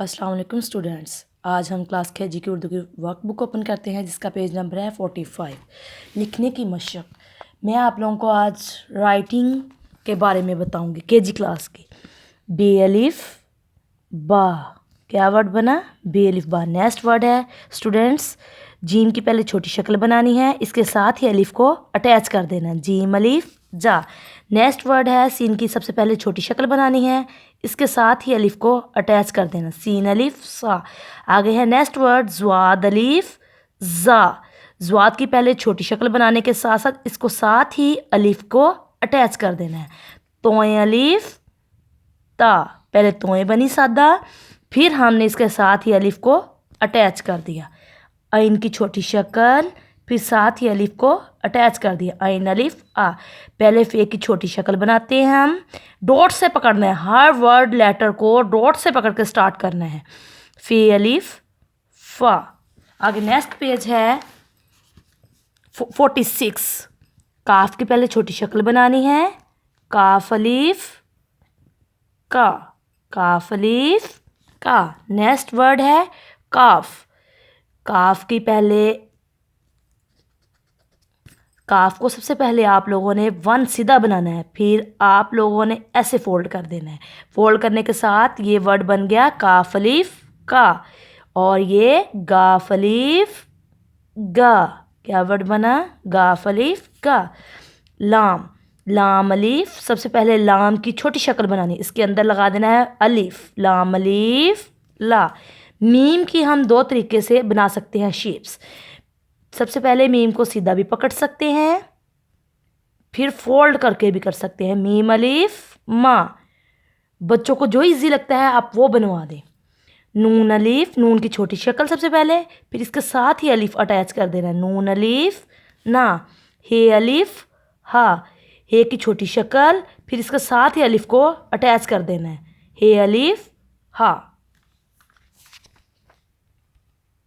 अस्सलाम वालेकुम स्टूडेंट्स। आज हम क्लास के जी की उर्दू की वर्कबुक ओपन करते हैं जिसका पेज नंबर है 45। लिखने की मशक। मैं आप लोगों को आज राइटिंग के बारे में बताऊंगी के जी क्लास की। बे अलिफ बा, क्या वर्ड बना? बे अलिफ बा नेक्स्ट वर्ड है स्टूडेंट्स। जीम की पहले छोटी शक्ल बनानी है, इसके साथ ही अलिफ को अटैच कर देना। जीम अलिफ जा। नेक्स्ट वर्ड है सीन की सबसे पहले छोटी शक्ल बनानी है, इसके साथ ही अलिफ को अटैच कर देना। सीन अलिफ सा। आगे है नेक्स्ट वर्ड ज़्वाद अलिफ ज़ा। ज़्वाद की पहले छोटी शक्ल बनाने के साथ साथ इसको साथ ही अलिफ को अटैच कर देना है। तोए अलिफ ता, पहले तोए बनी सादा, फिर हमने इसके साथ ही अलिफ को अटैच कर दिया। ऐन की छोटी शक्ल, फिर साथ ही अलिफ को अटैच कर दिया। ऐन अलिफ आ। पहले फे की छोटी शक्ल बनाते हैं हम, डॉट से पकड़ना है, हर वर्ड लेटर को डॉट से पकड़ के स्टार्ट करना है। फे अलिफ फा। आगे नेक्स्ट पेज है 46। काफ की पहले छोटी शक्ल बनानी है, काफ अलिफ का। काफ अलिफ का। नेक्स्ट वर्ड है काफ। काफ की पहले, काफ को सबसे पहले आप लोगों ने वन सीधा बनाना है, फिर आप लोगों ने ऐसे फोल्ड कर देना है। फोल्ड करने के साथ ये वर्ड बन गया काफ अलिफ का। और ये गाफ अलिफ गा, क्या वर्ड बना? गाफ अलिफ का। लाम, लाम अलिफ, सबसे पहले लाम की छोटी शक्ल बनानी, इसके अंदर लगा देना है अलिफ। लाम अलिफ ला। मीम की हम दो तरीके से बना सकते हैं शेप्स। सबसे पहले मीम को सीधा भी पकड़ सकते हैं, फिर फोल्ड करके भी कर सकते हैं। मीम अलिफ माँ, बच्चों को जो इजी लगता है आप वो बनवा दें। नून अलिफ, नून की छोटी शक्ल सबसे पहले, फिर इसके साथ ही अलिफ अटैच कर देना। नून अलिफ ना। हे अलिफ हा, हे की छोटी शक्ल, फिर इसके साथ ही अलिफ को अटैच कर देना है। हे अलिफ हा।